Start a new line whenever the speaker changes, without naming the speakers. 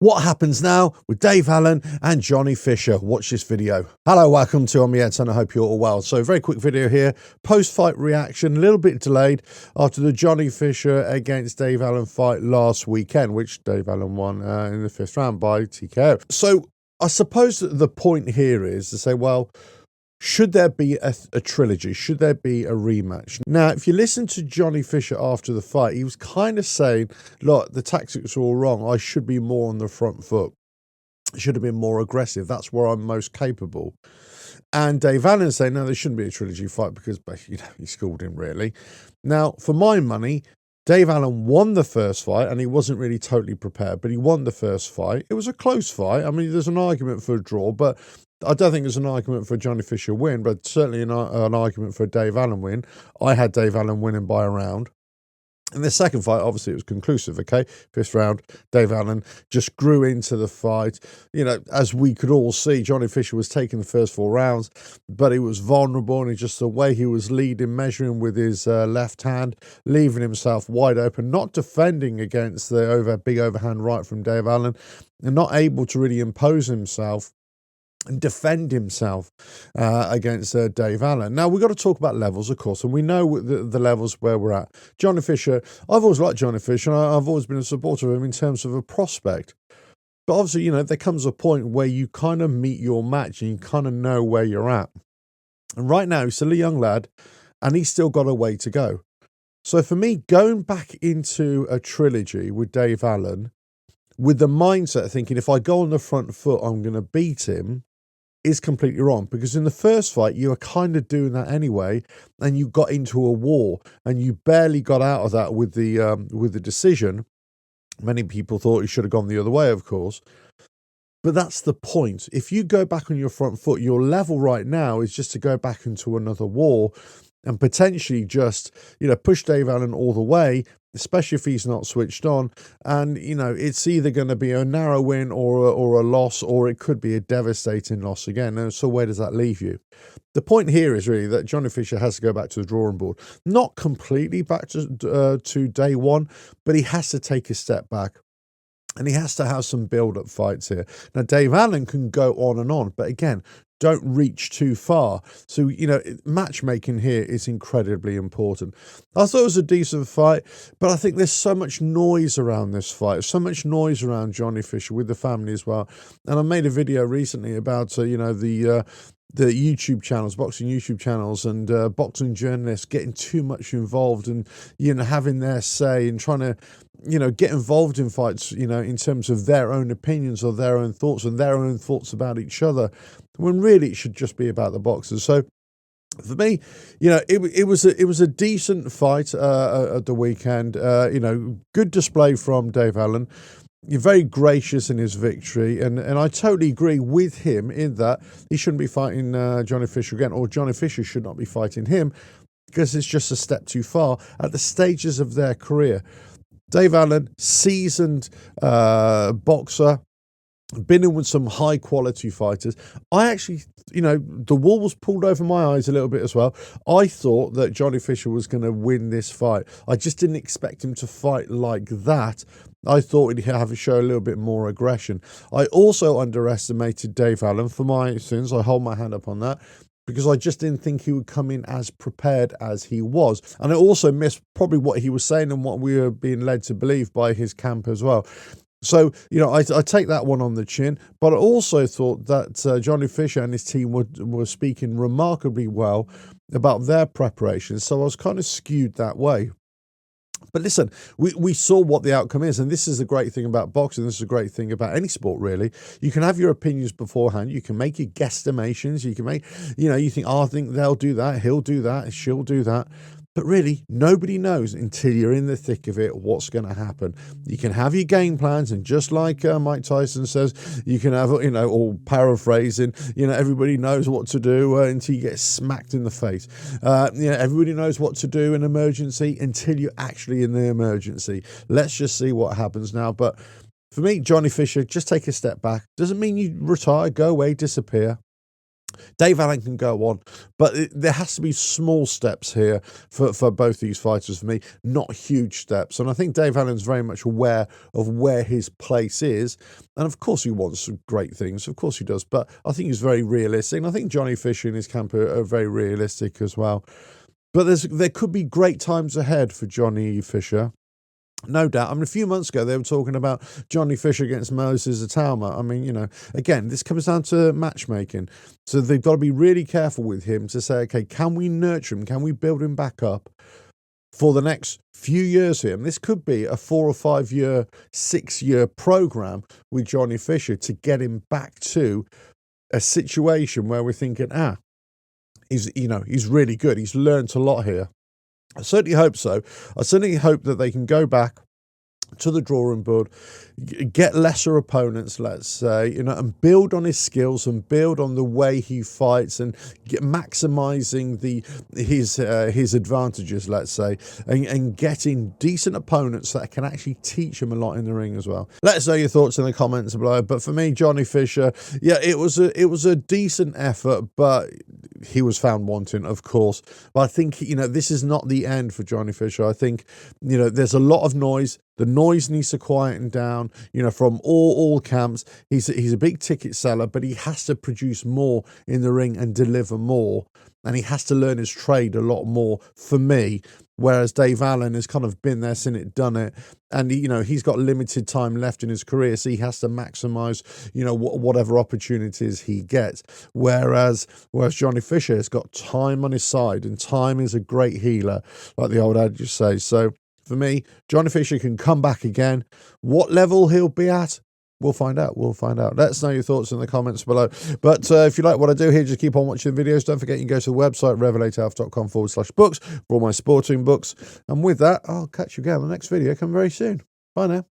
What happens now with Dave Allen and Johnny Fisher? Watch this video. Hello, welcome to On Me Head, and I hope you're all well. So very quick video here, post-fight reaction, a little bit delayed after the Johnny Fisher against Dave Allen fight last weekend, which Dave Allen won in the 5th round by TKO. So I suppose that the point here is to say, well, should there be a trilogy? Should there be a rematch? Now, if you listen to Johnny Fisher after the fight, he was kind of saying, look, the tactics are all wrong. I should be more on the front foot. I should have been more aggressive. That's where I'm most capable. And Dave Allen saying, no, there shouldn't be a trilogy fight because he schooled him, really. Now, for my money, Dave Allen won the first fight, and he wasn't really totally prepared, but he won the first fight. It was a close fight. I mean, there's an argument for a draw, but I don't think there's an argument for a Johnny Fisher win, but certainly an argument for a Dave Allen win. I had Dave Allen winning by a round. In the second fight, obviously, it was conclusive, okay? 5th round, Dave Allen just grew into the fight. You know, as we could all see, Johnny Fisher was taking the first 4 rounds, but he was vulnerable, and just the way he was leading, measuring with his left hand, leaving himself wide open, not defending against the big overhand right from Dave Allen, and not able to really impose himself and defend himself against Dave Allen. Now, we've got to talk about levels, of course, and we know the levels where we're at. Johnny Fisher, I've always liked Johnny Fisher, and I've always been a supporter of him in terms of a prospect. But obviously, you know, there comes a point where you kind of meet your match and you kind of know where you're at. And right now, he's still a young lad, and he's still got a way to go. So for me, going back into a trilogy with Dave Allen, with the mindset of thinking, if I go on the front foot, I'm going to beat him, is completely wrong, because in the first fight you were kind of doing that anyway, and you got into a war and you barely got out of that with the decision. Many people thought he should have gone the other way, of course, but that's the point. If you go back on your front foot, your level right now is just to go back into another war and potentially just, you know, push Dave Allen all the way, especially if he's not switched on. And, you know, it's either going to be a narrow win or a loss, or it could be a devastating loss again. And so where does that leave you? The point here is really that Johnny Fisher has to go back to the drawing board. Not completely back to day one, but he has to take a step back. And he has to have some build-up fights here. Now, Dave Allen can go on, but again, don't reach too far. So, you know, matchmaking here is incredibly important. I thought it was a decent fight, but I think there's so much noise around this fight, so much noise around Johnny Fisher with the family as well. And I made a video recently about, you know, the YouTube channels, boxing YouTube channels, and boxing journalists getting too much involved and, you know, having their say and trying to, you know, get involved in fights, you know, in terms of their own opinions or their own thoughts and their own thoughts about each other, when really it should just be about the boxers. So for me, you know, it was a decent fight at the weekend. You know, good display from Dave Allen. You're very gracious in his victory, and I totally agree with him in that he shouldn't be fighting Johnny Fisher again, or Johnny Fisher should not be fighting him, because it's just a step too far at the stages of their career. Dave Allen, seasoned boxer, been in with some high-quality fighters. I actually, you know, the wool was pulled over my eyes a little bit as well. I thought that Johnny Fisher was going to win this fight. I just didn't expect him to fight like that. I thought he'd have to show a little bit more aggression. I also underestimated Dave Allen for my sins. I hold my hand up on that, because I just didn't think he would come in as prepared as he was. And I also missed probably what he was saying and what we were being led to believe by his camp as well. So, you know, I take that one on the chin, but I also thought that Johnny Fisher and his team were speaking remarkably well about their preparations, so I was kind of skewed that way. But listen, we saw what the outcome is, and this is the great thing about boxing. This is a great thing about any sport, really. You can have your opinions beforehand. You can make your guesstimations. You can make, you know, you think, oh, I think they'll do that, he'll do that, she'll do that. But really, nobody knows until you're in the thick of it what's going to happen. You can have your game plans, and just like Mike Tyson says, you can have, you know, or paraphrasing, you know, everybody knows what to do until you get smacked in the face. You know, everybody knows what to do in emergency until you're actually in the emergency. Let's just see what happens now. But for me, Johnny Fisher, just take a step back. Doesn't mean you retire, go away, disappear. Dave Allen can go on, but there has to be small steps here for both these fighters for me, not huge steps. And I think Dave Allen's very much aware of where his place is. And of course he wants some great things, of course he does, but I think he's very realistic. And I think Johnny Fisher and his camp are very realistic as well. But there could be great times ahead for Johnny Fisher. No doubt. I mean, a few months ago, they were talking about Johnny Fisher against Moses Atama. I mean, you know, again, this comes down to matchmaking. So they've got to be really careful with him to say, okay, can we nurture him? Can we build him back up for the next few years here? And this could be a 4 or 5 year, 6 year program with Johnny Fisher to get him back to a situation where we're thinking, he's really good. He's learned a lot here. I certainly hope so. I certainly hope that they can go back to the drawing board, get lesser opponents, let's say, and build on his skills and build on the way he fights and maximizing his advantages, let's say, and getting decent opponents that can actually teach him a lot in the ring as well. Let us know your thoughts in the comments below. But for me, Johnny Fisher, yeah, it was a decent effort, but he was found wanting, of course. But I think, this is not the end for Johnny Fisher. I think, there's a lot of noise. The noise needs to quieten down, from all camps. He's a big ticket seller, but he has to produce more in the ring and deliver more. And he has to learn his trade a lot more, for me. Whereas Dave Allen has kind of been there, seen it, done it. And, he's got limited time left in his career, so he has to maximize, whatever opportunities he gets. Whereas Johnny Fisher has got time on his side, and time is a great healer, like the old adage says. So, for me, Johnny Fisher can come back again. What level he'll be at, we'll find out. Let us know your thoughts in the comments below. But if you like what I do here, just keep on watching the videos. Don't forget you can go to the website, revelatehealth.com/books for all my sporting books. And with that, I'll catch you again on the next video. Come very soon. Bye now.